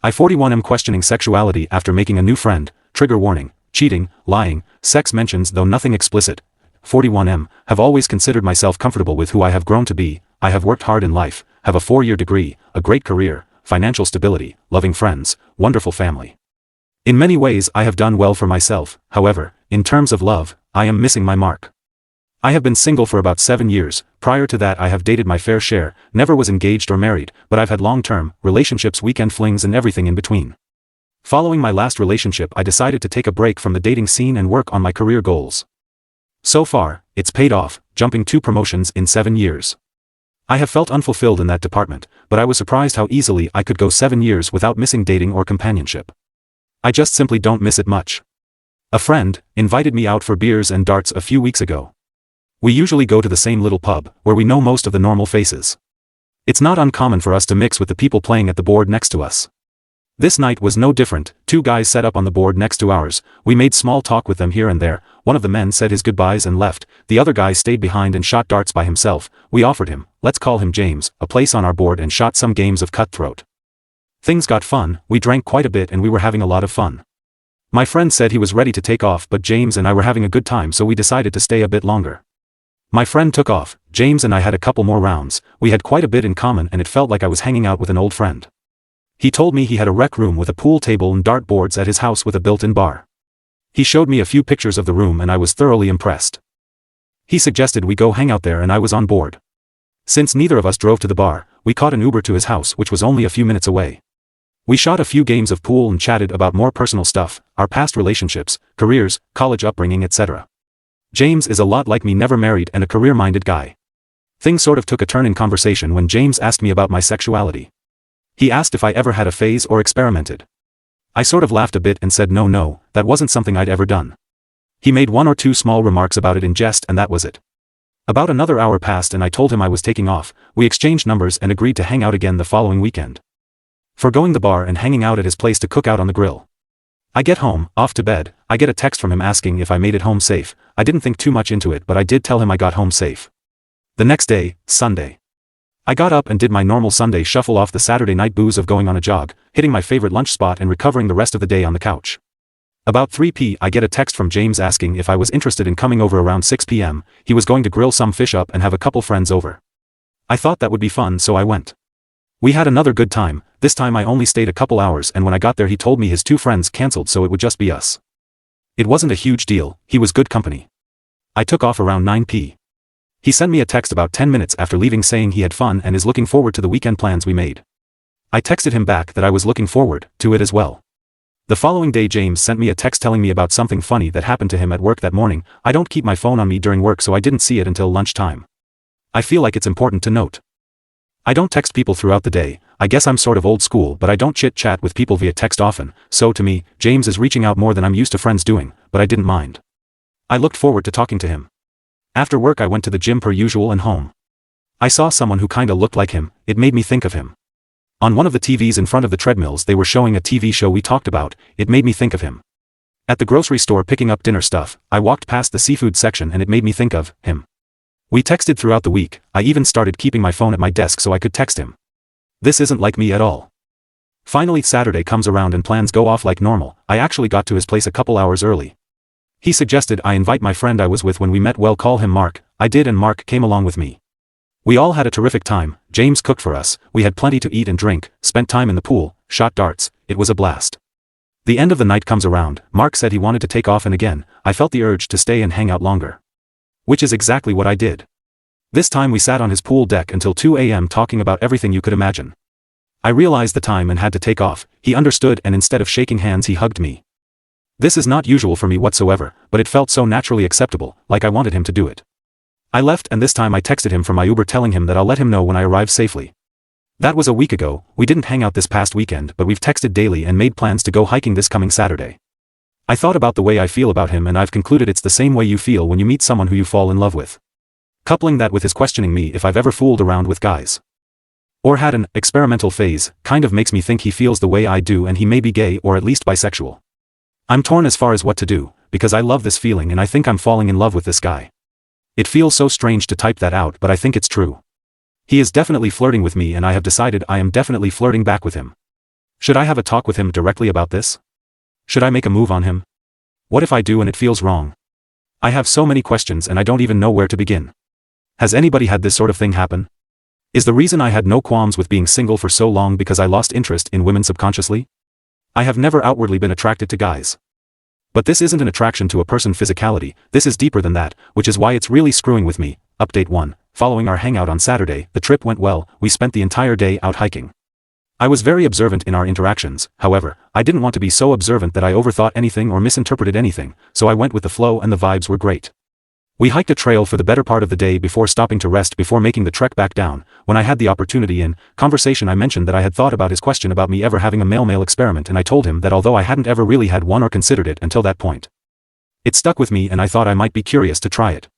I 41 am questioning sexuality after making a new friend, trigger warning, cheating, lying, sex mentions though nothing explicit. 41m, have always considered myself comfortable with who I have grown to be. I have worked hard in life, have a 4-year degree, a great career, financial stability, loving friends, wonderful family. In many ways I have done well for myself. However, in terms of love, I am missing my mark. I have been single for about 7 years. Prior to that I have dated my fair share, never was engaged or married, but I've had long-term relationships, weekend flings and everything in between. Following my last relationship I decided to take a break from the dating scene and work on my career goals. So far, it's paid off, jumping 2 promotions in 7 years. I have felt unfulfilled in that department, but I was surprised how easily I could go 7 years without missing dating or companionship. I just simply don't miss it much. A friend invited me out for beers and darts a few weeks ago. We usually go to the same little pub, where we know most of the normal faces. It's not uncommon for us to mix with the people playing at the board next to us. This night was no different. 2 guys sat up on the board next to ours. We made small talk with them here and there. One of the men said his goodbyes and left. The other guy stayed behind and shot darts by himself. We offered him, let's call him James, a place on our board and shot some games of cutthroat. Things got fun, we drank quite a bit and we were having a lot of fun. My friend said he was ready to take off, but James and I were having a good time, so we decided to stay a bit longer. My friend took off. James and I had a couple more rounds. We had quite a bit in common and it felt like I was hanging out with an old friend. He told me he had a rec room with a pool table and dart boards at his house with a built-in bar. He showed me a few pictures of the room and I was thoroughly impressed. He suggested we go hang out there and I was on board. Since neither of us drove to the bar, we caught an Uber to his house, which was only a few minutes away. We shot a few games of pool and chatted about more personal stuff, our past relationships, careers, college upbringing, etc. James is a lot like me, never married and a career-minded guy. Things sort of took a turn in conversation when James asked me about my sexuality. He asked if I ever had a phase or experimented. I sort of laughed a bit and said no, that wasn't something I'd ever done. He made 1 or 2 small remarks about it in jest and that was it. About another hour passed and I told him I was taking off. We exchanged numbers and agreed to hang out again the following weekend. Forgoing the bar and hanging out at his place to cook out on the grill. I get home, off to bed. I get a text from him asking if I made it home safe. I didn't think too much into it, but I did tell him I got home safe. The next day, Sunday. I got up and did my normal Sunday shuffle off the Saturday night booze of going on a jog, hitting my favorite lunch spot and recovering the rest of the day on the couch. About 3 p.m. I get a text from James asking if I was interested in coming over around 6 p.m. He was going to grill some fish up and have a couple friends over. I thought that would be fun, so I went. We had another good time. This time I only stayed a couple hours and when I got there he told me his 2 friends cancelled, so it would just be us. It wasn't a huge deal, he was good company. I took off around 9 p.m. He sent me a text about 10 minutes after leaving saying he had fun and is looking forward to the weekend plans we made. I texted him back that I was looking forward to it as well. The following day James sent me a text telling me about something funny that happened to him at work that morning. I don't keep my phone on me during work, so I didn't see it until lunchtime. I feel like it's important to note. I don't text people throughout the day. I guess I'm sort of old school, but I don't chit-chat with people via text often, so to me, James is reaching out more than I'm used to friends doing, but I didn't mind. I looked forward to talking to him. After work I went to the gym per usual and home. I saw someone who kinda looked like him. It made me think of him. On one of the TVs in front of the treadmills they were showing a TV show we talked about. It made me think of him. At the grocery store picking up dinner stuff, I walked past the seafood section and it made me think of him. We texted throughout the week. I even started keeping my phone at my desk so I could text him. This isn't like me at all. Finally Saturday comes around and plans go off like normal. I actually got to his place a couple hours early. He suggested I invite my friend I was with when we met, well, call him Mark. I did and Mark came along with me. We all had a terrific time. James cooked for us, we had plenty to eat and drink, spent time in the pool, shot darts, it was a blast. The end of the night comes around. Mark said he wanted to take off and again, I felt the urge to stay and hang out longer. Which is exactly what I did. This time we sat on his pool deck until 2 a.m. talking about everything you could imagine. I realized the time and had to take off. He understood and instead of shaking hands he hugged me. This is not usual for me whatsoever, but it felt so naturally acceptable, like I wanted him to do it. I left and this time I texted him from my Uber telling him that I'll let him know when I arrive safely. That was a week ago. We didn't hang out this past weekend, but we've texted daily and made plans to go hiking this coming Saturday. I thought about the way I feel about him and I've concluded it's the same way you feel when you meet someone who you fall in love with. Coupling that with his questioning me if I've ever fooled around with guys. Or had an experimental phase, kind of makes me think he feels the way I do and he may be gay or at least bisexual. I'm torn as far as what to do, because I love this feeling and I think I'm falling in love with this guy. It feels so strange to type that out, but I think it's true. He is definitely flirting with me and I have decided I am definitely flirting back with him. Should I have a talk with him directly about this? Should I make a move on him? What if I do and it feels wrong? I have so many questions and I don't even know where to begin. Has anybody had this sort of thing happen? Is the reason I had no qualms with being single for so long because I lost interest in women subconsciously? I have never outwardly been attracted to guys. But this isn't an attraction to a person's physicality, this is deeper than that, which is why it's really screwing with me. Update 1. Following our hangout on Saturday, the trip went well, we spent the entire day out hiking. I was very observant in our interactions, however, I didn't want to be so observant that I overthought anything or misinterpreted anything, so I went with the flow and the vibes were great. We hiked a trail for the better part of the day before stopping to rest before making the trek back down. When I had the opportunity in conversation I mentioned that I had thought about his question about me ever having a male-male experiment, and I told him that although I hadn't ever really had one or considered it until that point, it stuck with me and I thought I might be curious to try it.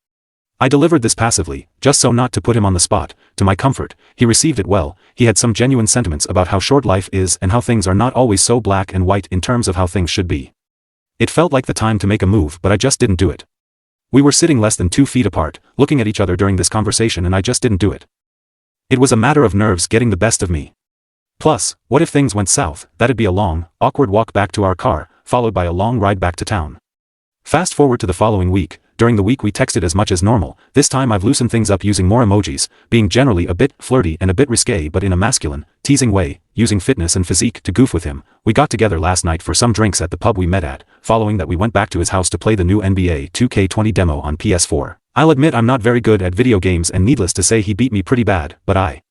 I delivered this passively, just so not to put him on the spot. To my comfort, he received it well. He had some genuine sentiments about how short life is and how things are not always so black and white in terms of how things should be. It felt like the time to make a move, but I just didn't do it. We were sitting less than 2 feet apart, looking at each other during this conversation, and I just didn't do it. It was a matter of nerves getting the best of me. Plus, what if things went south? That'd be a long, awkward walk back to our car, followed by a long ride back to town. Fast forward to the following week. During the week we texted as much as normal. This time I've loosened things up using more emojis, being generally a bit flirty and a bit risque but in a masculine, teasing way, using fitness and physique to goof with him. We got together last night for some drinks at the pub we met at. Following that we went back to his house to play the new NBA 2K20 demo on PS4. I'll admit I'm not very good at video games and needless to say he beat me pretty bad, but I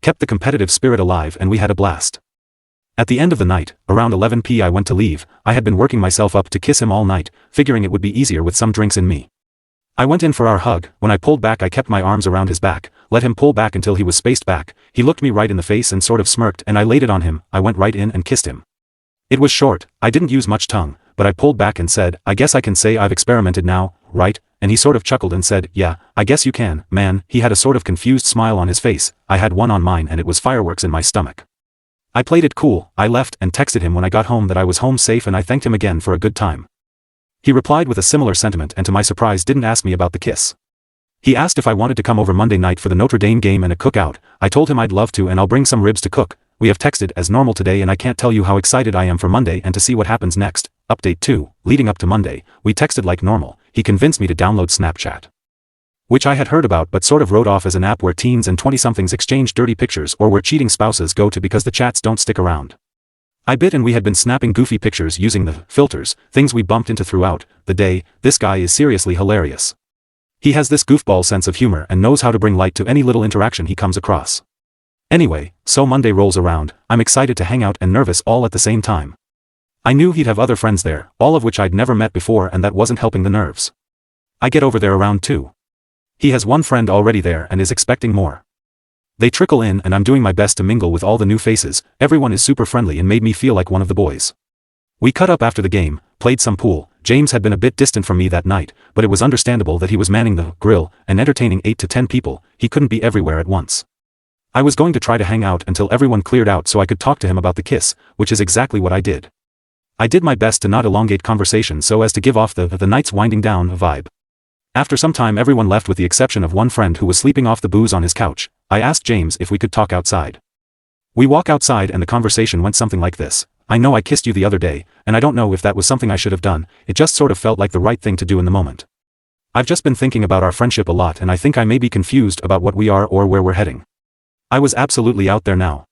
kept the competitive spirit alive and we had a blast. At the end of the night, around 11 p.m. I went to leave. I had been working myself up to kiss him all night, figuring it would be easier with some drinks in me. I went in for our hug. When I pulled back I kept my arms around his back, let him pull back until he was spaced back. He looked me right in the face and sort of smirked and I laid it on him. I went right in and kissed him. It was short, I didn't use much tongue, but I pulled back and said, I guess I can say I've experimented now, right? And he sort of chuckled and said, yeah, I guess you can, man. He had a sort of confused smile on his face. I had one on mine and it was fireworks in my stomach. I played it cool. I left and texted him when I got home that I was home safe and I thanked him again for a good time. He replied with a similar sentiment and to my surprise didn't ask me about the kiss. He asked if I wanted to come over Monday night for the Notre Dame game and a cookout. I told him I'd love to and I'll bring some ribs to cook. We have texted as normal today and I can't tell you how excited I am for Monday and to see what happens next. Update 2. Leading up to Monday, we texted like normal. He convinced me to download Snapchat, which I had heard about but sort of wrote off as an app where teens and 20-somethings exchange dirty pictures or where cheating spouses go to because the chats don't stick around. I bit and we had been snapping goofy pictures using the filters, things we bumped into throughout the day. This guy is seriously hilarious. He has this goofball sense of humor and knows how to bring light to any little interaction he comes across. Anyway, so Monday rolls around, I'm excited to hang out and nervous all at the same time. I knew he'd have other friends there, all of which I'd never met before and that wasn't helping the nerves. I get over there around 2. He has one friend already there and is expecting more. They trickle in and I'm doing my best to mingle with all the new faces. Everyone is super friendly and made me feel like one of the boys. We cut up after the game, played some pool. James had been a bit distant from me that night, but it was understandable that he was manning the grill and entertaining 8 to 10 people. He couldn't be everywhere at once. I was going to try to hang out until everyone cleared out so I could talk to him about the kiss, which is exactly what I did. I did my best to not elongate conversation so as to give off the night's winding down vibe. After some time everyone left with the exception of one friend who was sleeping off the booze on his couch. I asked James if we could talk outside. We walk outside and the conversation went something like this. I know I kissed you the other day, and I don't know if that was something I should have done, it just sort of felt like the right thing to do in the moment. I've just been thinking about our friendship a lot and I think I may be confused about what we are or where we're heading. I was absolutely out there now.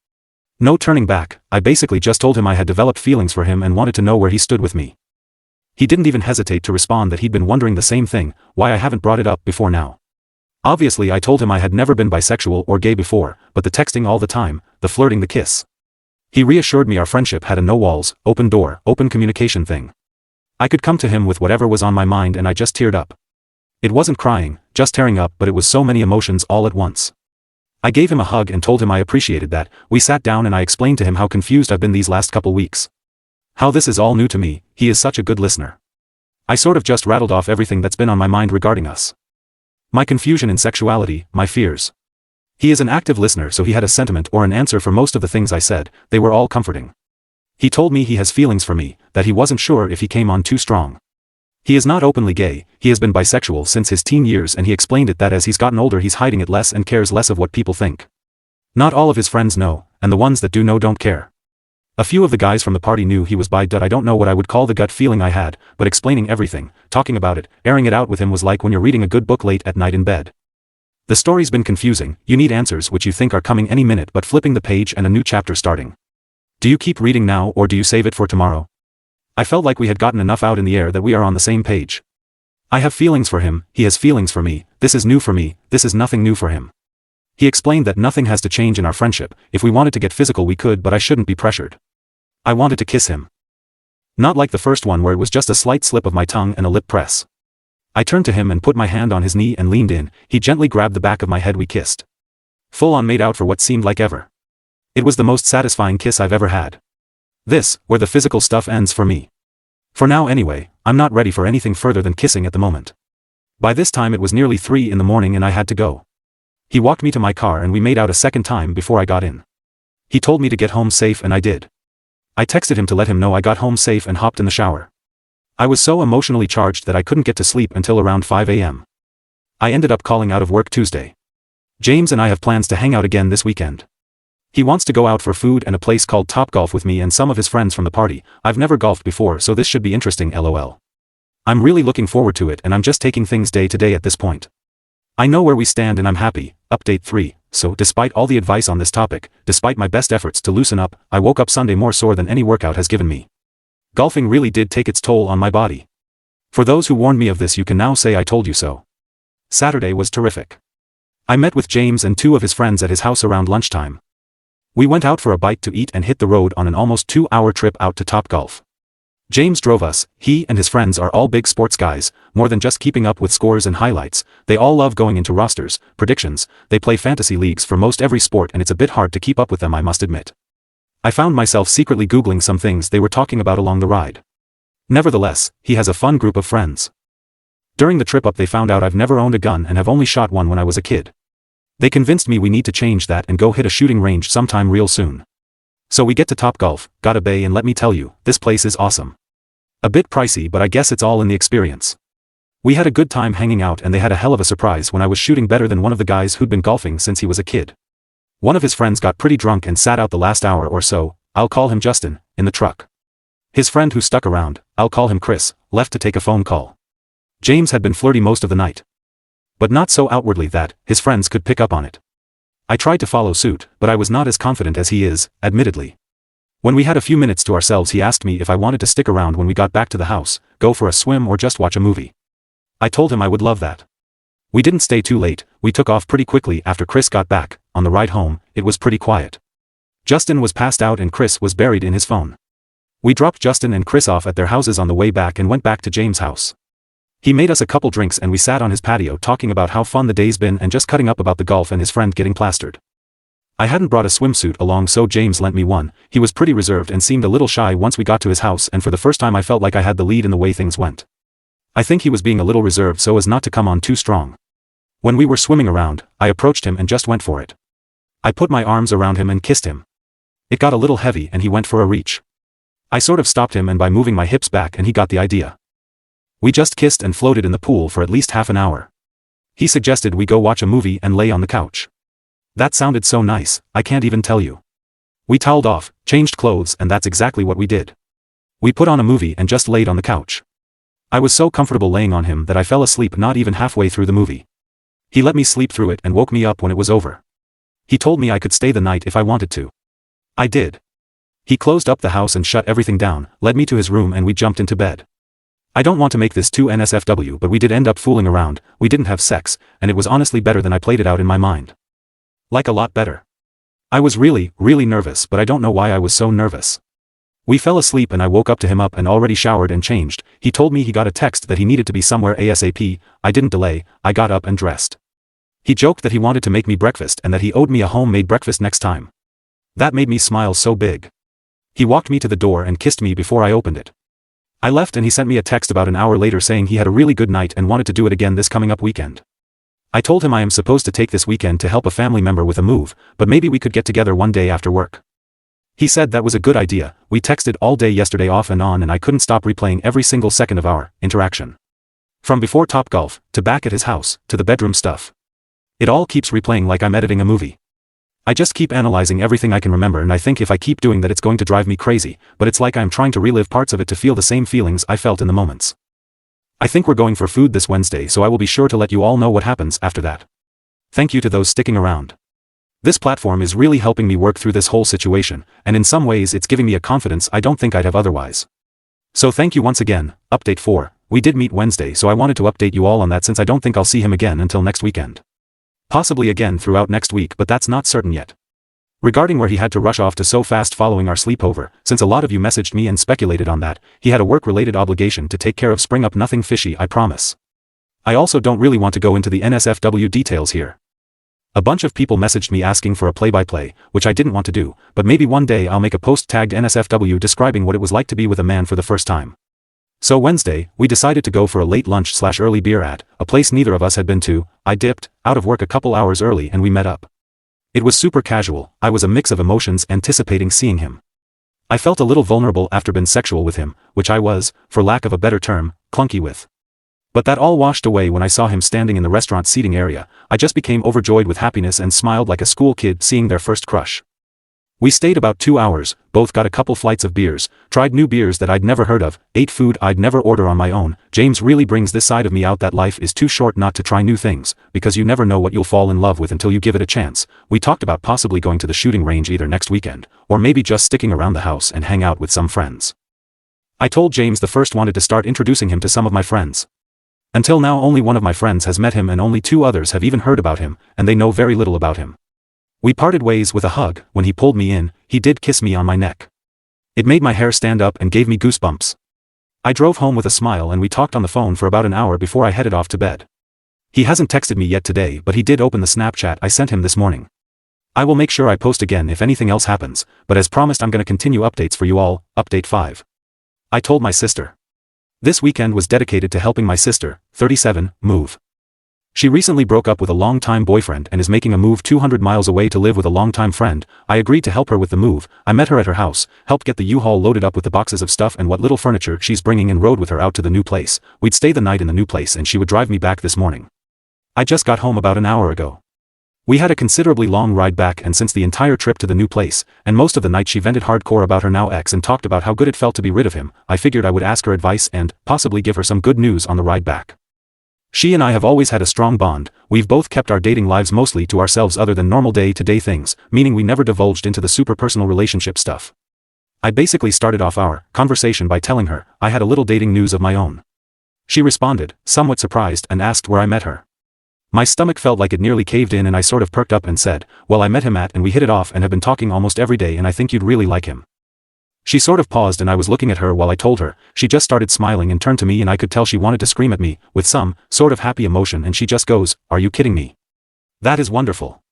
No turning back. I basically just told him I had developed feelings for him and wanted to know where he stood with me. He didn't even hesitate to respond that he'd been wondering the same thing, why I haven't brought it up before now. Obviously I told him I had never been bisexual or gay before, but the texting all the time, the flirting, the kiss. He reassured me our friendship had a no walls, open door, open communication thing. I could come to him with whatever was on my mind and I just teared up. It wasn't crying, just tearing up, but it was so many emotions all at once. I gave him a hug and told him I appreciated that. We sat down and I explained to him how confused I've been these last couple weeks. How this is all new to me. He is such a good listener. I sort of just rattled off everything that's been on my mind regarding us. My confusion in sexuality, my fears. He is an active listener so he had a sentiment or an answer for most of the things I said. They were all comforting. He told me he has feelings for me, that he wasn't sure if he came on too strong. He is not openly gay, he has been bisexual since his teen years and he explained it that as he's gotten older he's hiding it less and cares less of what people think. Not all of his friends know, and the ones that do know don't care. A few of the guys from the party knew he was bi. I don't know what I would call the gut feeling I had, but explaining everything, talking about it, airing it out with him was like when you're reading a good book late at night in bed. The story's been confusing, you need answers which you think are coming any minute but flipping the page and a new chapter starting. Do you keep reading now or do you save it for tomorrow? I felt like we had gotten enough out in the air that we are on the same page. I have feelings for him, he has feelings for me, this is new for me, this is nothing new for him. He explained that nothing has to change in our friendship, if we wanted to get physical we could but I shouldn't be pressured. I wanted to kiss him. Not like the first one where it was just a slight slip of my tongue and a lip press. I turned to him and put my hand on his knee and leaned in, he gently grabbed the back of my head we kissed. Full on made out for what seemed like ever. It was the most satisfying kiss I've ever had. This, where the physical stuff ends for me. For now anyway, I'm not ready for anything further than kissing at the moment. By this time it was nearly 3 in the morning and I had to go. He walked me to my car and we made out a second time before I got in. He told me to get home safe and I did. I texted him to let him know I got home safe and hopped in the shower. I was so emotionally charged that I couldn't get to sleep until around 5 a.m. I ended up calling out of work Tuesday. James and I have plans to hang out again this weekend. He wants to go out for food and a place called Topgolf with me and some of his friends from the party. I've never golfed before so this should be interesting lol. I'm really looking forward to it and I'm just taking things day to day at this point. I know where we stand and I'm happy. Update 3. So despite all the advice on this topic, despite my best efforts to loosen up, I woke up Sunday more sore than any workout has given me. Golfing really did take its toll on my body. For those who warned me of this you can now say I told you so. Saturday was terrific. I met with James and 2 of his friends at his house around lunchtime. We went out for a bite to eat and hit the road on an almost 2-hour trip out to Topgolf. James drove us, he and his friends are all big sports guys, more than just keeping up with scores and highlights, they all love going into rosters, predictions, they play fantasy leagues for most every sport and it's a bit hard to keep up with them I must admit. I found myself secretly googling some things they were talking about along the ride. Nevertheless, he has a fun group of friends. During the trip up they found out I've never owned a gun and have only shot one when I was a kid. They convinced me we need to change that and go hit a shooting range sometime real soon. So we get to Topgolf, got a bay and let me tell you, this place is awesome. A bit pricey but I guess it's all in the experience. We had a good time hanging out and they had a hell of a surprise when I was shooting better than one of the guys who'd been golfing since he was a kid. One of his friends got pretty drunk and sat out the last hour or so, I'll call him Justin, in the truck. His friend who stuck around, I'll call him Chris, left to take a phone call. James had been flirty most of the night. But not so outwardly that his friends could pick up on it. I tried to follow suit, but I was not as confident as he is, admittedly. When we had a few minutes to ourselves he asked me if I wanted to stick around when we got back to the house, go for a swim or just watch a movie. I told him I would love that. We didn't stay too late, we took off pretty quickly after Chris got back. On the ride home, it was pretty quiet. Justin was passed out and Chris was buried in his phone. We dropped Justin and Chris off at their houses on the way back and went back to James' house. He made us a couple drinks and we sat on his patio talking about how fun the day's been and just cutting up about the golf and his friend getting plastered. I hadn't brought a swimsuit along so James lent me one. He was pretty reserved and seemed a little shy once we got to his house and for the first time I felt like I had the lead in the way things went. I think he was being a little reserved so as not to come on too strong. When we were swimming around, I approached him and just went for it. I put my arms around him and kissed him. It got a little heavy and he went for a reach. I sort of stopped him and by moving my hips back and he got the idea. We just kissed and floated in the pool for at least half an hour. He suggested we go watch a movie and lay on the couch. That sounded so nice, I can't even tell you. We toweled off, changed clothes and that's exactly what we did. We put on a movie and just laid on the couch. I was so comfortable laying on him that I fell asleep not even halfway through the movie. He let me sleep through it and woke me up when it was over. He told me I could stay the night if I wanted to. I did. He closed up the house and shut everything down, led me to his room and we jumped into bed. I don't want to make this too NSFW but we did end up fooling around, we didn't have sex, and it was honestly better than I played it out in my mind. Like a lot better. I was really nervous but I don't know why I was so nervous. We fell asleep and I woke up to him up and already showered and changed. He told me he got a text that he needed to be somewhere ASAP, I didn't delay, I got up and dressed. He joked that he wanted to make me breakfast and that he owed me a homemade breakfast next time. That made me smile so big. He walked me to the door and kissed me before I opened it. I left and he sent me a text about an hour later saying he had a really good night and wanted to do it again this coming up weekend. I told him I am supposed to take this weekend to help a family member with a move, but maybe we could get together one day after work. He said that was a good idea. We texted all day yesterday off and on and I couldn't stop replaying every single second of our interaction. From before Topgolf, to back at his house, to the bedroom stuff. It all keeps replaying like I'm editing a movie. I just keep analyzing everything I can remember and I think if I keep doing that it's going to drive me crazy, but it's like I'm trying to relive parts of it to feel the same feelings I felt in the moments. I think we're going for food this Wednesday, so I will be sure to let you all know what happens after that. Thank you to those sticking around. This platform is really helping me work through this whole situation, and in some ways it's giving me a confidence I don't think I'd have otherwise. So thank you once again. Update 4. We did meet Wednesday, so I wanted to update you all on that since I don't think I'll see him again until next weekend. Possibly again throughout next week, but that's not certain yet. Regarding where he had to rush off to so fast following our sleepover, since a lot of you messaged me and speculated on that, he had a work-related obligation to take care of. Spring up, nothing fishy, I promise. I also don't really want to go into the NSFW details here. A bunch of people messaged me asking for a play-by-play, which I didn't want to do, but maybe one day I'll make a post tagged NSFW describing what it was like to be with a man for the first time. So Wednesday, we decided to go for a late lunch/early beer at a place neither of us had been to. I dipped out of work a couple hours early and we met up. It was super casual. I was a mix of emotions anticipating seeing him. I felt a little vulnerable after being sexual with him, which I was, for lack of a better term, clunky with. But that all washed away when I saw him standing in the restaurant seating area. I just became overjoyed with happiness and smiled like a school kid seeing their first crush. We stayed about 2 hours, both got a couple flights of beers, tried new beers that I'd never heard of, ate food I'd never order on my own. James really brings this side of me out, that life is too short not to try new things, because you never know what you'll fall in love with until you give it a chance. We talked about possibly going to the shooting range either next weekend, or maybe just sticking around the house and hang out with some friends. I told James the first wanted to start introducing him to some of my friends. Until now only one of my friends has met him and only 2 others have even heard about him, and they know very little about him. We parted ways with a hug. When he pulled me in, he did kiss me on my neck. It made my hair stand up and gave me goosebumps. I drove home with a smile and we talked on the phone for about an hour before I headed off to bed. He hasn't texted me yet today, but he did open the Snapchat I sent him this morning. I will make sure I post again if anything else happens, but as promised I'm going to continue updates for you all. Update 5. I told my sister. This weekend was dedicated to helping my sister, 37, move. She recently broke up with a long-time boyfriend and is making a move 200 miles away to live with a long-time friend. I agreed to help her with the move. I met her at her house, helped get the U-Haul loaded up with the boxes of stuff and what little furniture she's bringing, and rode with her out to the new place. We'd stay the night in the new place and she would drive me back this morning. I just got home about an hour ago. We had a considerably long ride back, and since the entire trip to the new place, and most of the night she vented hardcore about her now ex and talked about how good it felt to be rid of him. I figured I would ask her advice and, possibly give her some good news on the ride back. She and I have always had a strong bond. We've both kept our dating lives mostly to ourselves other than normal day-to-day things, meaning we never divulged into the super personal relationship stuff. I basically started off our conversation by telling her I had a little dating news of my own. She responded, somewhat surprised, and asked where I met her. My stomach felt like it nearly caved in and I sort of perked up and said, well, I met him at and we hit it off and have been talking almost every day and I think you'd really like him. She sort of paused and I was looking at her while I told her. She just started smiling and turned to me and I could tell she wanted to scream at me, with some sort of happy emotion, and she just goes, are you kidding me? That is wonderful.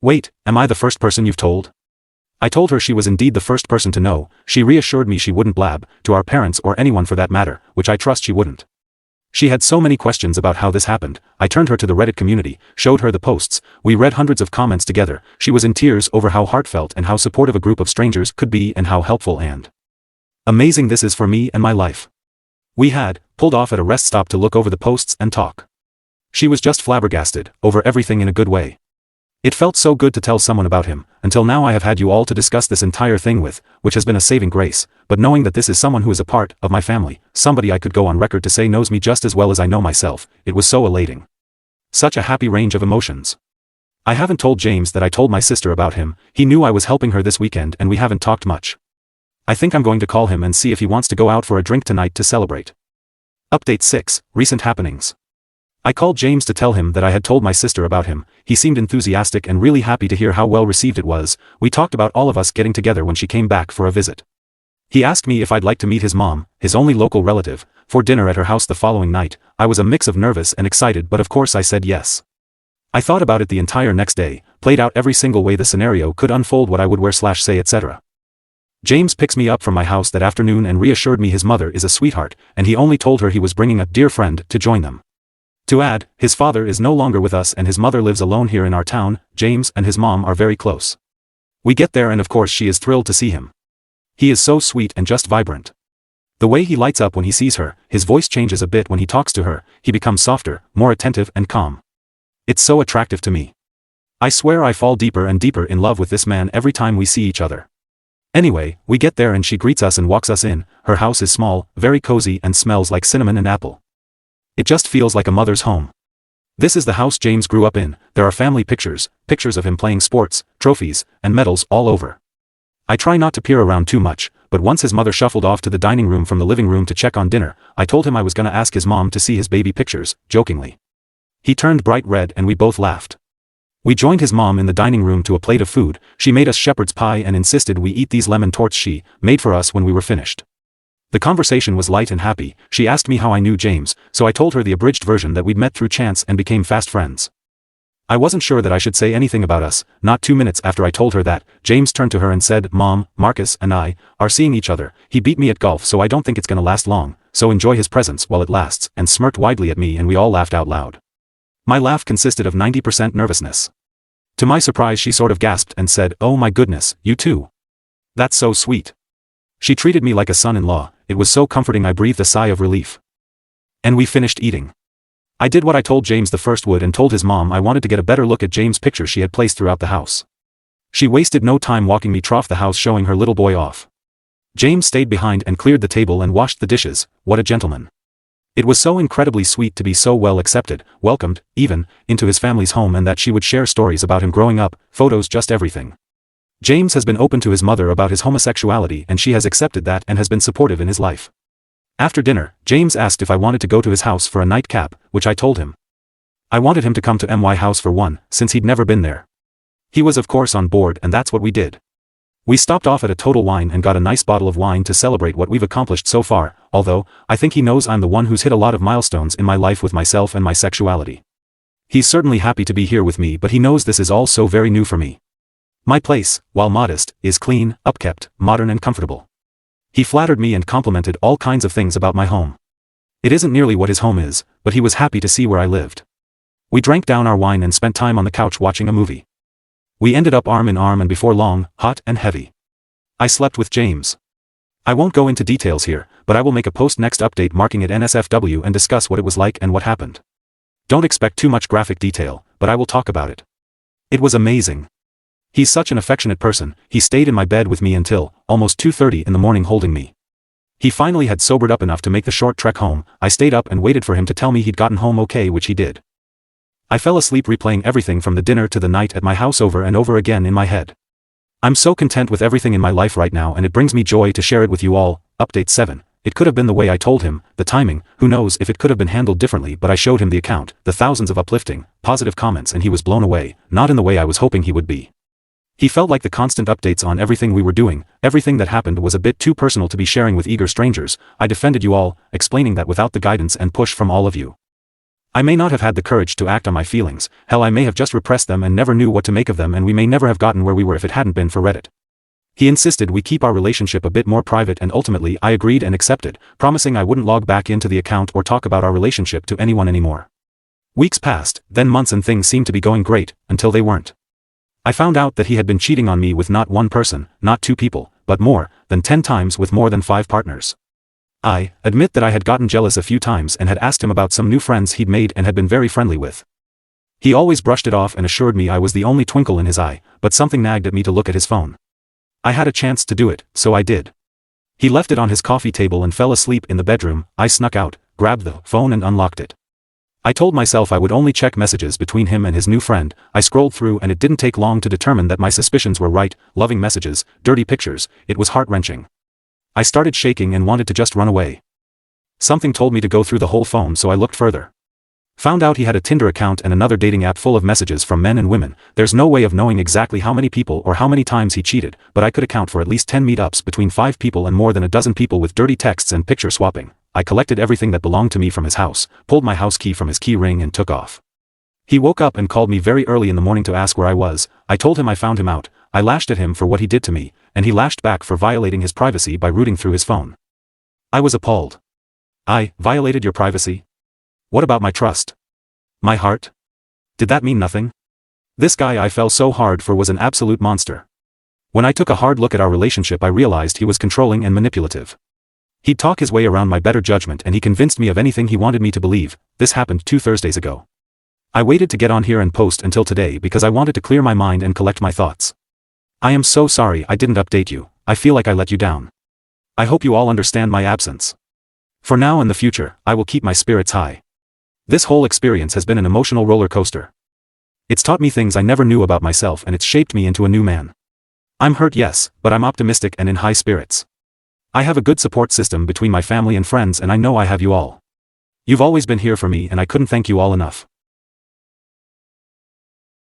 Wait, am I the first person you've told? I told her she was indeed the first person to know. She reassured me she wouldn't blab to our parents or anyone for that matter, which I trust she wouldn't. She had so many questions about how this happened. I turned her to the Reddit community, showed her the posts, we read hundreds of comments together. She was in tears over how heartfelt and how supportive a group of strangers could be and how helpful and amazing this is for me and my life. We had pulled off at a rest stop to look over the posts and talk. She was just flabbergasted over everything in a good way. It felt so good to tell someone about him. Until now I have had you all to discuss this entire thing with, which has been a saving grace, but knowing that this is someone who is a part of my family, somebody I could go on record to say knows me just as well as I know myself, it was so elating. Such a happy range of emotions. I haven't told James that I told my sister about him. He knew I was helping her this weekend and we haven't talked much. I think I'm going to call him and see if he wants to go out for a drink tonight to celebrate. Update 6, Recent Happenings. I called James to tell him that I had told my sister about him. He seemed enthusiastic and really happy to hear how well received it was. We talked about all of us getting together when she came back for a visit. He asked me if I'd like to meet his mom, his only local relative, for dinner at her house the following night. I was a mix of nervous and excited, but of course I said yes. I thought about it the entire next day, played out every single way the scenario could unfold, what I would wear/say, etc. James picks me up from my house that afternoon and reassured me his mother is a sweetheart, and he only told her he was bringing a dear friend to join them. To add, his father is no longer with us and his mother lives alone here in our town. James and his mom are very close. We get there and of course she is thrilled to see him. He is so sweet and just vibrant. The way he lights up when he sees her, his voice changes a bit when he talks to her, he becomes softer, more attentive and calm. It's so attractive to me. I swear I fall deeper and deeper in love with this man every time we see each other. Anyway, we get there and she greets us and walks us in. Her house is small, very cozy and smells like cinnamon and apple. It just feels like a mother's home. This is the house James grew up in. There are family pictures of him playing sports, trophies, and medals all over. I try not to peer around too much, but once his mother shuffled off to the dining room from the living room to check on dinner, I told him I was gonna ask his mom to see his baby pictures, jokingly. He turned bright red and we both laughed. We joined his mom in the dining room to a plate of food. She made us shepherd's pie and insisted we eat these lemon torts she made for us when we were finished. The conversation was light and happy. She asked me how I knew James, so I told her the abridged version that we'd met through chance and became fast friends. I wasn't sure that I should say anything about us. Not 2 minutes after I told her that, James turned to her and said, "Mom, Marcus and I are seeing each other. He beat me at golf, so I don't think it's gonna last long, so enjoy his presence while it lasts," and smirked widely at me and we all laughed out loud. My laugh consisted of 90% nervousness. To my surprise she sort of gasped and said, "Oh my goodness, you too. That's so sweet." She treated me like a son-in-law. It was so comforting I breathed a sigh of relief. And we finished eating. I did what I told James the first would and told his mom I wanted to get a better look at James' pictures she had placed throughout the house. She wasted no time walking me through the house showing her little boy off. James stayed behind and cleared the table and washed the dishes. What a gentleman. It was so incredibly sweet to be so well accepted, welcomed, even, into his family's home, and that she would share stories about him growing up, photos, just everything. James has been open to his mother about his homosexuality and she has accepted that and has been supportive in his life. After dinner, James asked if I wanted to go to his house for a nightcap, which I told him. I wanted him to come to my house for one, since he'd never been there. He was of course on board and that's what we did. We stopped off at a Total Wine and got a nice bottle of wine to celebrate what we've accomplished so far, although, I think he knows I'm the one who's hit a lot of milestones in my life with myself and my sexuality. He's certainly happy to be here with me, but he knows this is all so very new for me. My place, while modest, is clean, upkept, modern and comfortable. He flattered me and complimented all kinds of things about my home. It isn't nearly what his home is, but he was happy to see where I lived. We drank down our wine and spent time on the couch watching a movie. We ended up arm in arm and before long, hot and heavy. I slept with James. I won't go into details here, but I will make a post-next update marking it NSFW and discuss what it was like and what happened. Don't expect too much graphic detail, but I will talk about it. It was amazing. He's such an affectionate person. He stayed in my bed with me until almost 2:30 in the morning holding me. He finally had sobered up enough to make the short trek home. I stayed up and waited for him to tell me he'd gotten home okay, which he did. I fell asleep replaying everything from the dinner to the night at my house over and over again in my head. I'm so content with everything in my life right now and it brings me joy to share it with you all. Update 7. It could have been the way I told him, the timing, who knows if it could have been handled differently, but I showed him the account, the thousands of uplifting, positive comments, and he was blown away, not in the way I was hoping he would be. He felt like the constant updates on everything we were doing, everything that happened was a bit too personal to be sharing with eager strangers. I defended you all, explaining that without the guidance and push from all of you, I may not have had the courage to act on my feelings. Hell, I may have just repressed them and never knew what to make of them, and we may never have gotten where we were if it hadn't been for Reddit. He insisted we keep our relationship a bit more private and ultimately I agreed and accepted, promising I wouldn't log back into the account or talk about our relationship to anyone anymore. Weeks passed, then months, and things seemed to be going great, until they weren't. I found out that he had been cheating on me with not one person, not 2 people, but more than 10 times with more than 5 partners. I admit that I had gotten jealous a few times and had asked him about some new friends he'd made and had been very friendly with. He always brushed it off and assured me I was the only twinkle in his eye, but something nagged at me to look at his phone. I had a chance to do it, so I did. He left it on his coffee table and fell asleep in the bedroom. I snuck out, grabbed the phone and unlocked it. I told myself I would only check messages between him and his new friend. I scrolled through and it didn't take long to determine that my suspicions were right. Loving messages, dirty pictures, it was heart-wrenching. I started shaking and wanted to just run away. Something told me to go through the whole phone, so I looked further. Found out he had a Tinder account and another dating app full of messages from men and women. There's no way of knowing exactly how many people or how many times he cheated, but I could account for at least 10 meetups between 5 people and more than a dozen people with dirty texts and picture swapping. I collected everything that belonged to me from his house, pulled my house key from his key ring and took off. He woke up and called me very early in the morning to ask where I was. I told him I found him out. I lashed at him for what he did to me, and he lashed back for violating his privacy by rooting through his phone. I was appalled. I violated your privacy? What about my trust? My heart? Did that mean nothing? This guy I fell so hard for was an absolute monster. When I took a hard look at our relationship, I realized he was controlling and manipulative. He'd talk his way around my better judgment and he convinced me of anything he wanted me to believe. This happened 2 Thursdays ago. I waited to get on here and post until today because I wanted to clear my mind and collect my thoughts. I am so sorry I didn't update you. I feel like I let you down. I hope you all understand my absence. For now and the future, I will keep my spirits high. This whole experience has been an emotional roller coaster. It's taught me things I never knew about myself and it's shaped me into a new man. I'm hurt, yes, but I'm optimistic and in high spirits. I have a good support system between my family and friends, and I know I have you all. You've always been here for me and I couldn't thank you all enough.